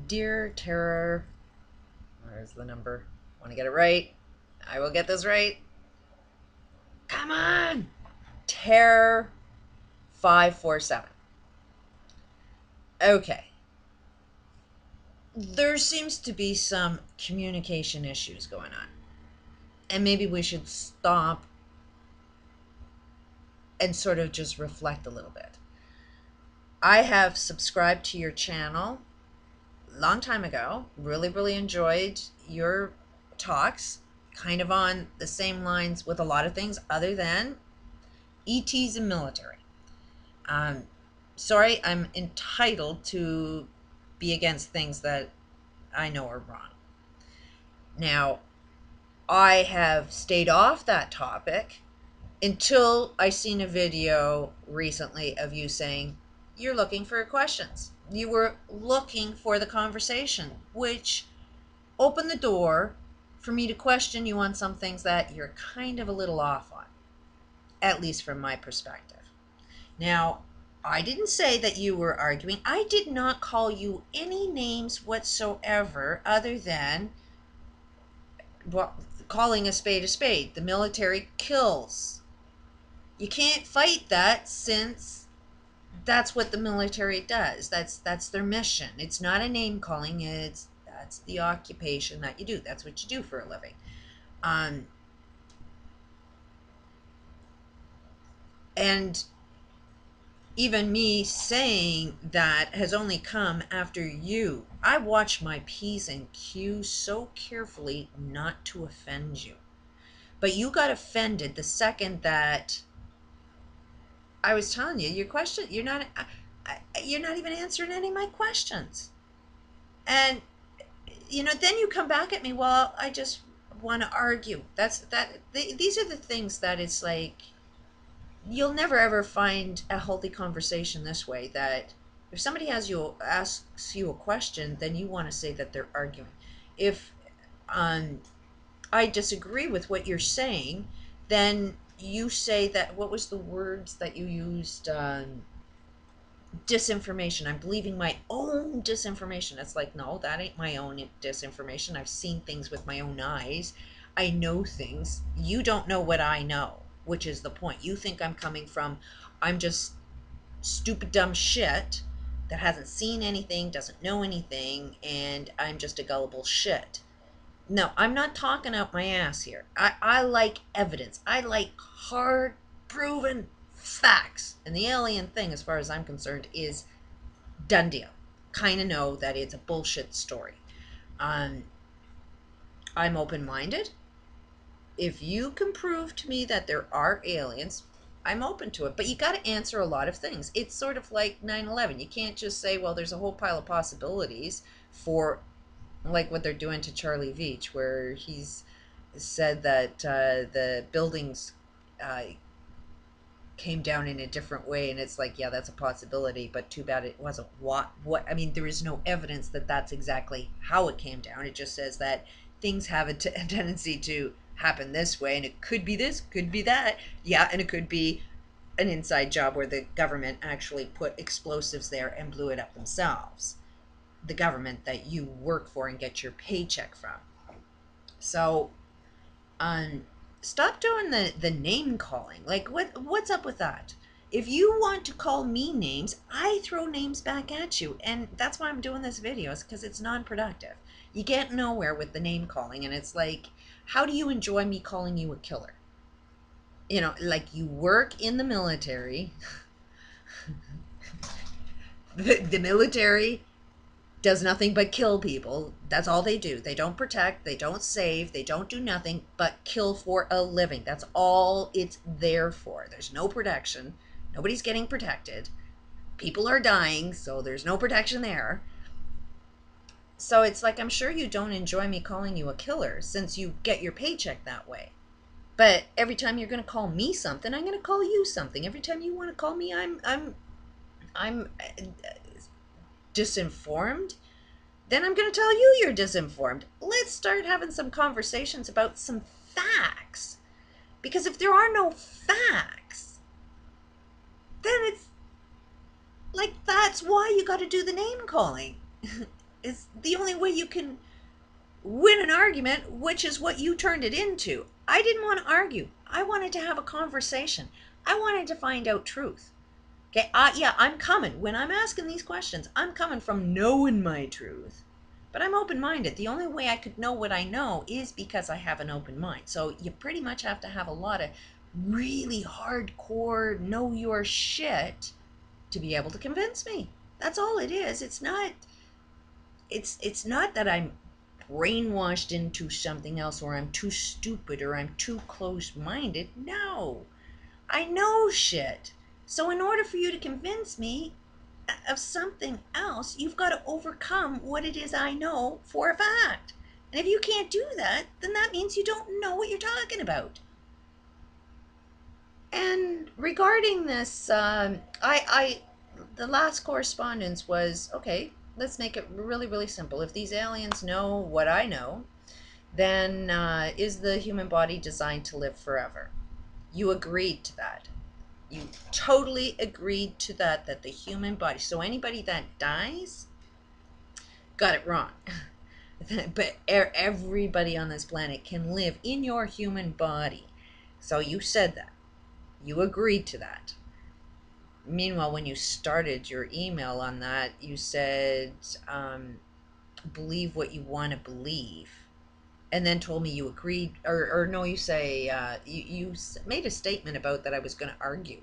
Dear Terror, where's the number? Want to get it right? I will get this right. Come on! terr547. Okay. There seems to be some communication issues going on. And maybe we should stop and sort of just reflect a little bit. I have subscribed to your channel a long time ago. Really enjoyed your talks. Kind of on the same lines with a lot of things other than ETs and military. Um, Sorry, I'm entitled to be against things that I know are wrong. Now, I have stayed off that topic until I seen a video recently of you saying you're looking for questions. You were looking for the conversation, which opened the door for me to question you on some things that you're kind of a little off on, at least from my perspective. Now, I didn't say that you were arguing. I did not call you any names whatsoever other than, well, calling a spade a spade. The military kills. You can't fight that since that's what the military does. That's their mission. It's not a name calling. That's the occupation that you do. That's what you do for a living. And even me saying that has only come after you. I watch my P's and Q's so carefully not to offend you. But you got offended the second that I was telling you your question. You're not even answering any of my questions. And then you come back at me, well, I just want to argue. These are the things that it's like you'll never ever find a healthy conversation this way, that if somebody asks you a question, then you want to say that they're arguing. If I disagree with what you're saying, then you say that, what was the words that you used? Disinformation. I'm believing my own disinformation. It's like, no, that ain't my own disinformation. I've seen things with my own eyes. I know things. You don't know what I know, which is the point. You think I'm just stupid, dumb shit that hasn't seen anything, doesn't know anything, and I'm just a gullible shit. No, I'm not talking out my ass here. I like evidence. I like hard, proven facts. And the alien thing, as far as I'm concerned, is done deal. Kind of know that it's a bullshit story. I'm open-minded. If you can prove to me that there are aliens, I'm open to it. But you got to answer a lot of things. It's sort of like 9/11. You can't just say, well, there's a whole pile of possibilities for, like what they're doing to Charlie Veach, where he's said that the buildings uh, came down in a different way, and it's like, yeah, that's a possibility, but too bad it wasn't what I mean, there is no evidence that that's exactly how it came down. It just says that things have a tendency to happen this way, and it could be this, could be that, yeah, and it could be an inside job where the government actually put explosives there and blew it up themselves, the government that you work for and get your paycheck from. So stop doing the name calling. Like, what's up with that? If you want to call me names, I throw names back at you, and that's why I'm doing this video, is because it's non-productive. You get nowhere with the name calling, and it's like, how do you enjoy me calling you a killer? Like, you work in the military. The military does nothing but kill people. That's all they do. They don't protect, they don't save, they don't do nothing but kill for a living. That's all it's there for. There's no protection. Nobody's getting protected. People are dying, so there's no protection there. So it's like, I'm sure you don't enjoy me calling you a killer since you get your paycheck that way. But every time you're going to call me something, I'm going to call you something. Every time you want to call me, I'm disinformed, then I'm going to tell you you're disinformed. Let's start having some conversations about some facts. Because if there are no facts, then it's like, that's why you got to do the name calling. It's the only way you can win an argument, which is what you turned it into. I didn't want to argue. I wanted to have a conversation. I wanted to find out truth. Okay, yeah, I'm coming. When I'm asking these questions, I'm coming from knowing my truth. But I'm open-minded. The only way I could know what I know is because I have an open mind. So you pretty much have to have a lot of really hardcore know your shit to be able to convince me. That's all it is. It's not that I'm brainwashed into something else, or I'm too stupid, or I'm too close-minded. No. I know shit. So in order for you to convince me of something else, you've got to overcome what it is I know for a fact. And if you can't do that, then that means you don't know what you're talking about. And regarding this, the last correspondence was, okay, let's make it really, really simple. If these aliens know what I know, then is the human body designed to live forever? You agreed to that. You totally agreed to that the human body, so anybody that dies got it wrong. But everybody on this planet can live in your human body. So you said that. You agreed to that. Meanwhile, when you started your email on that, you said, believe what you want to believe. And then told me you agreed, or no, you say, you made a statement about that I was going to argue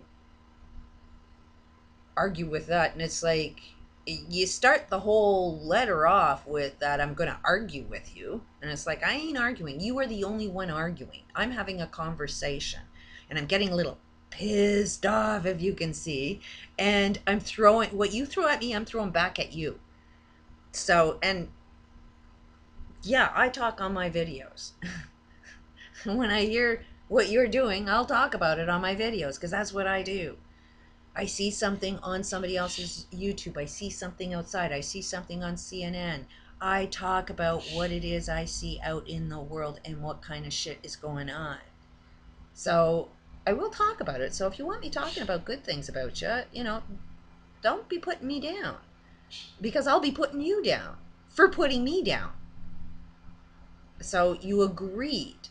with that. And it's like, you start the whole letter off with that I'm going to argue with you. And it's like, I ain't arguing. You are the only one arguing. I'm having a conversation. And I'm getting a little pissed off, if you can see. And I'm throwing, what you throw at me, I'm throwing back at you. So, and yeah, I talk on my videos. When I hear what you're doing, I'll talk about it on my videos, because that's what I do. I see something on somebody else's YouTube. I see something outside. I see something on CNN. I talk about what it is I see out in the world and what kind of shit is going on. So I will talk about it. So if you want me talking about good things about you, don't be putting me down, because I'll be putting you down for putting me down. So you agreed.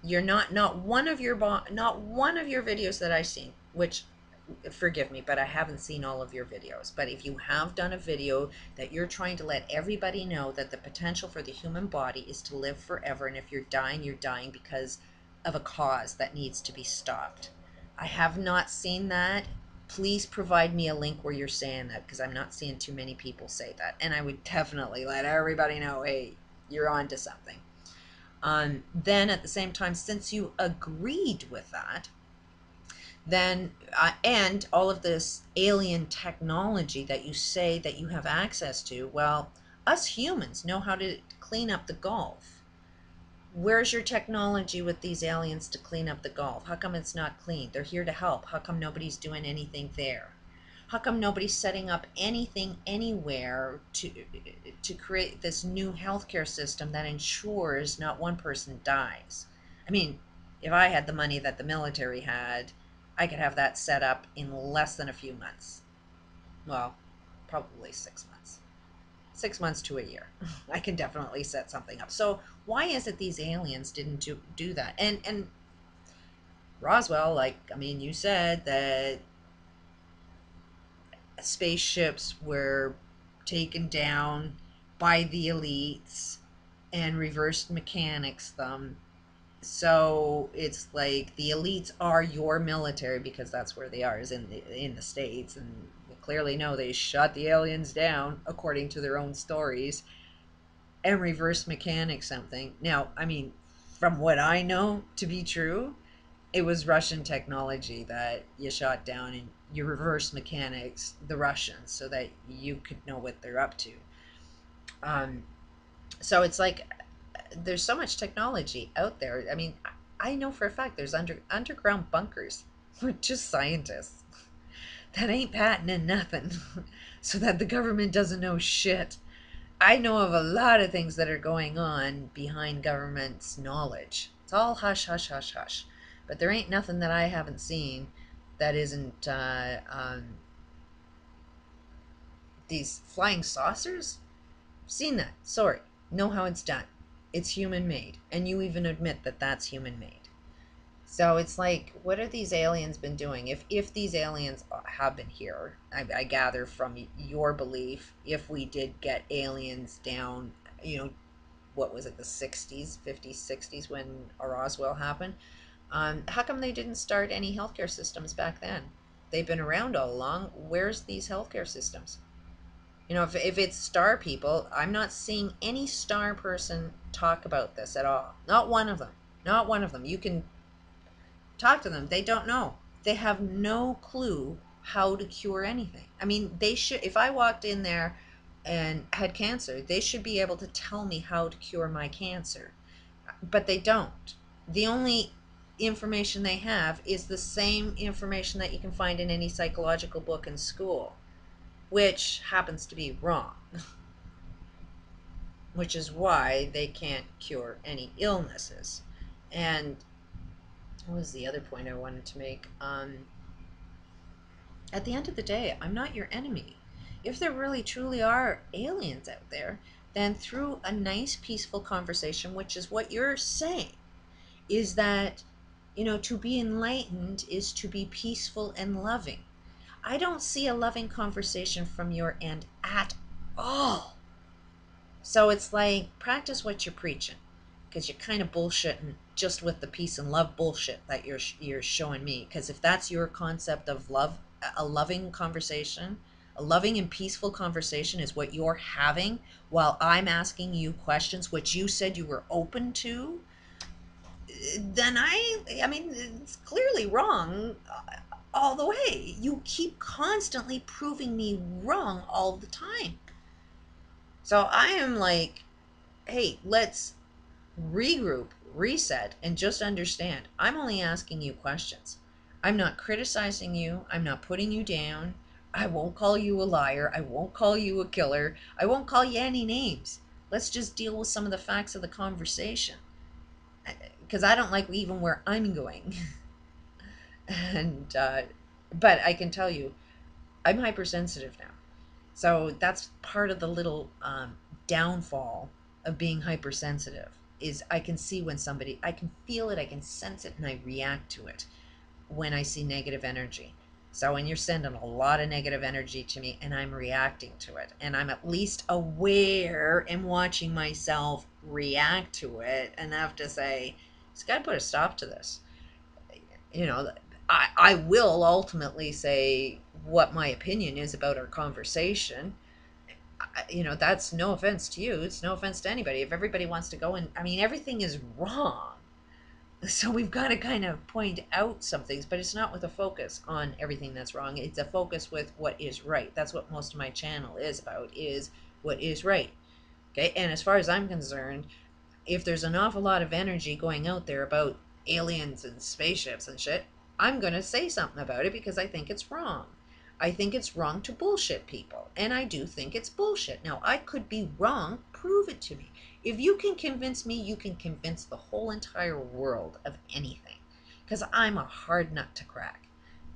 You're not one of your videos that I've seen, which, forgive me, but I haven't seen all of your videos. But if you have done a video that you're trying to let everybody know that the potential for the human body is to live forever, and if you're dying because of a cause that needs to be stopped. I have not seen that. Please provide me a link where you're saying that, because I'm not seeing too many people say that. And I would definitely let everybody know, hey, you're on to something. Then at the same time, since you agreed with that, then and all of this alien technology that you say that you have access to, well, us humans know how to clean up the Gulf. Where's your technology with these aliens to clean up the Gulf? How come it's not clean? They're here to help. How come nobody's doing anything there? How come nobody's setting up anything anywhere to create this new healthcare system that ensures not one person dies? I mean, if I had the money that the military had, I could have that set up in less than a few months. Well, probably 6 months. 6 months to a year. I can definitely set something up. So why is it these aliens didn't do that? And Roswell, like, I mean, you said that spaceships were taken down by the elites and reversed mechanics them. So it's like the elites are your military, because that's where they are, is in the States, and we clearly know they shot the aliens down according to their own stories and reverse mechanic something. Now, I mean, from what I know to be true, it was Russian technology that you shot down, and you reverse mechanics the Russians so that you could know what they're up to. So it's like there's so much technology out there. I mean, I know for a fact there's underground bunkers for just scientists that ain't patenting nothing so that the government doesn't know shit. I know of a lot of things that are going on behind government's knowledge. It's all hush, hush, hush, hush. But there ain't nothing that I haven't seen that isn't these flying saucers. Seen that. Sorry. Know how it's done. It's human made. And you even admit that that's human made. So it's like, what are these aliens been doing? If these aliens have been here, I gather from your belief, if we did get aliens down, what was it, the 60s, 50s, 60s when Roswell happened, how come they didn't start any healthcare systems back then? They've been around all along. Where's these healthcare systems? If it's star people, I'm not seeing any star person talk about this at all. Not one of them. Not one of them. You can talk to them. They don't know. They have no clue how to cure anything. I mean, they should, if I walked in there and had cancer, they should be able to tell me how to cure my cancer. But they don't. The only information they have is the same information that you can find in any psychological book in school, which happens to be wrong. Which is why they can't cure any illnesses. And what was the other point I wanted to make? At the end of the day, I'm not your enemy. If there really truly are aliens out there, then through a nice, peaceful conversation, which is what you're saying, is that, to be enlightened is to be peaceful and loving. I don't see a loving conversation from your end at all. So it's like, practice what you're preaching, because you're kind of bullshitting just with the peace and love bullshit that you're showing me. Because if that's your concept of love, a loving conversation, a loving and peaceful conversation is what you're having while I'm asking you questions which you said you were open to, then I mean, it's clearly wrong all the way. You keep constantly proving me wrong all the time. So I am like, hey, let's regroup, reset, and just understand. I'm only asking you questions. I'm not criticizing you. I'm not putting you down. I won't call you a liar. I won't call you a killer. I won't call you any names. Let's just deal with some of the facts of the conversation. Because I don't like even where I'm going. And but I can tell you, I'm hypersensitive now. So that's part of the little downfall of being hypersensitive, is I can see when somebody, I can feel it, I can sense it, and I react to it when I see negative energy. So when you're sending a lot of negative energy to me and I'm reacting to it, and I'm at least aware and watching myself react to it enough to say, it's got to put a stop to this. I will ultimately say what my opinion is about our conversation. That's no offense to you. It's no offense to anybody. If everybody wants to go and, I mean, everything is wrong. So we've got to kind of point out some things, but it's not with a focus on everything that's wrong. It's a focus with what is right. That's what most of my channel is about, is what is right. Okay. And as far as I'm concerned, if there's an awful lot of energy going out there about aliens and spaceships and shit, I'm going to say something about it because I think it's wrong. I think it's wrong to bullshit people. And I do think it's bullshit. Now, I could be wrong. Prove it to me. If you can convince me, you can convince the whole entire world of anything. Because I'm a hard nut to crack.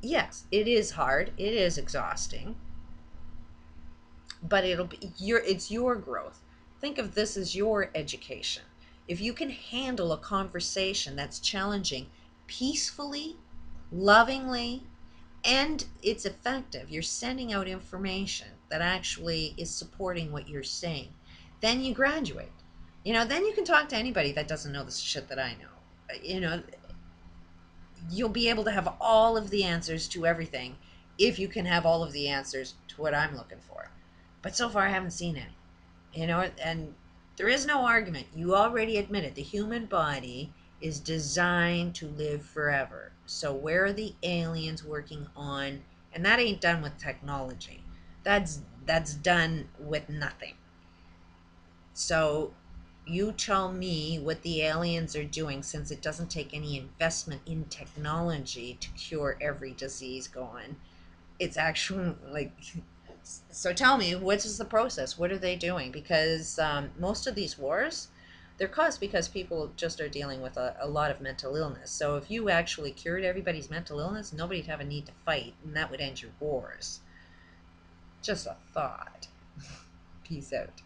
Yes, it is hard. It is exhausting. But it's your growth. Think of this as your education. If you can handle a conversation that's challenging peacefully, lovingly, and it's effective, you're sending out information that actually is supporting what you're saying, then you graduate. Then you can talk to anybody that doesn't know the shit that I know. You'll be able to have all of the answers to everything if you can have all of the answers to what I'm looking for. But so far I haven't seen any. And there is no argument. You already admitted the human body is designed to live forever. So where are the aliens working on? And that ain't done with technology. That's done with nothing. So you tell me what the aliens are doing, since it doesn't take any investment in technology to cure every disease going. It's actually like, so tell me, what is the process? What are they doing? Because most of these wars, they're caused because people just are dealing with a lot of mental illness. So if you actually cured everybody's mental illness, nobody'd have a need to fight, and that would end your wars. Just a thought. Peace out.